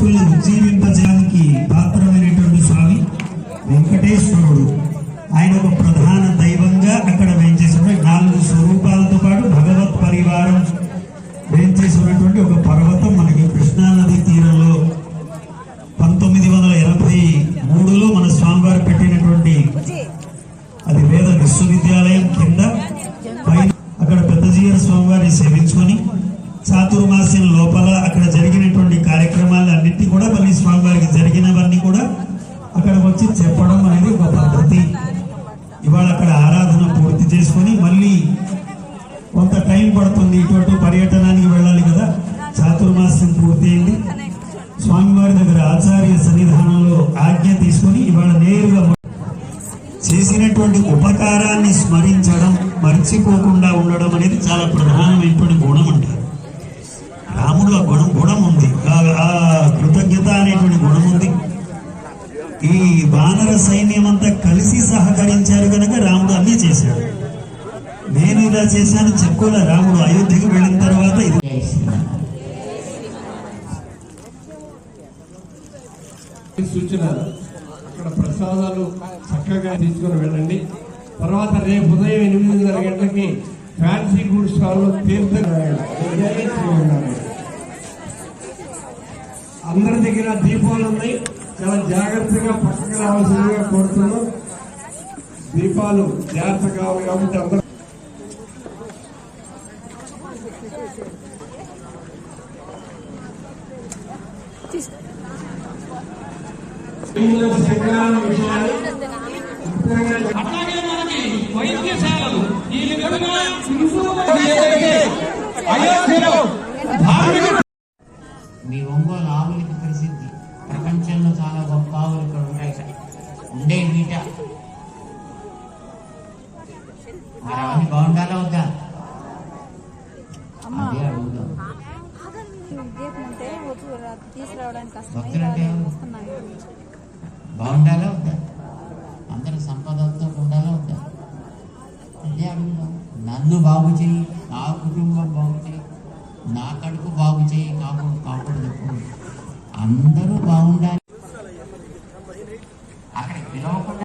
భక్తుల్ని ఉజ్జీవింపజేయడానికి పాత్రమైనటువంటి స్వామి వెంకటేశ్వరుడు. ఆయన ఒక ప్రధాన దైవంగా అక్కడ వేంచేసినటువంటి 4 స్వరూపాలతో పాటు భగవత్ పరివారం వేంచేసినటువంటి ఒక పర్వతం మనకి కృష్ణానది తీరంలో 1983లో మన స్వామివారు పెట్టినటువంటి అది వేద విశ్వవిద్యాలయం కింద పైన అక్కడ పెద్దజీయర్ స్వామివారిని సేవించుకొని చాతుర్మాస్యం లోపల అక్కడ జరిగినటువంటి కార్యక్రమాలు అన్నింటినీ కూడా మళ్ళీ స్వామివారికి జరిగినవన్నీ కూడా అక్కడ వచ్చి చెప్పడం అనేది ఒక పద్ధతి. ఇవాళ అక్కడ ఆరాధన పూర్తి చేసుకొని మళ్ళీ కొంత టైం పడుతుంది, ఇటువంటి పర్యటనానికి వెళ్ళాలి కదా. చాతుర్మాస్యం పూర్తి అయింది, స్వామివారి దగ్గర ఆచార్య సన్నిధానంలో ఆజ్ఞ తీసుకొని ఇవాళ నేరుగా చేసినటువంటి ఉపకారాన్ని స్మరించడం, మర్చిపోకుండా ఉండడం అనేది చాలా ప్రధానమైనటువంటి గుణం అంటారు. రాముడు ఆ గుణం ఉంది, ఆ కృతజ్ఞత అనేటువంటి గుణం ఉంది. ఈ వానర సైన్యం అంతా కలిసి సహకరించారు కనుక రాముడు అన్నీ చేశాడు. నేను ఇలా చేశాను చెప్పుకోలే. రాముడు అయోధ్యకి వెళ్ళిన తర్వాత ఇది సూచన. అక్కడ ప్రసాదాలు చక్కగా తీసుకుని వెళ్ళండి. తర్వాత రేపు ఉదయం 8:30 గంటలకి ఫ్యాన్సీ గూడ్స్ స్టాల్లో తీర్థం అందరి దగ్గర దీపాలు ఉన్నాయి, చాలా జాగ్రత్తగా పక్కకు రావాల్సిందిగా కోరుతున్నాం. దీపాలు జాగ్రత్త కావాలి కాబట్టి అందరూ వైద్యశాలలు మీ ఒంగోలు ఆవులకి ప్రసిద్ధి. ప్రపంచంలో చాలా గొప్ప ఆవులు ఇక్కడ ఉంటాయి. ఉండే వీట మరి అవన్నీ బాగుండాలా వద్దా? అదే అడుగుదాం. భక్తులంటే బాగుండాలా వద్దా? అందరూ సంపదలతో ఉండాలా వద్దా? అదే అడుగుదాం. నన్ను బాగు చేయి, నా కుటుంబం బాగు చేయి, నా కడుపు బాగు చేయి కాకూడదు. అందరూ బాగుండాలి.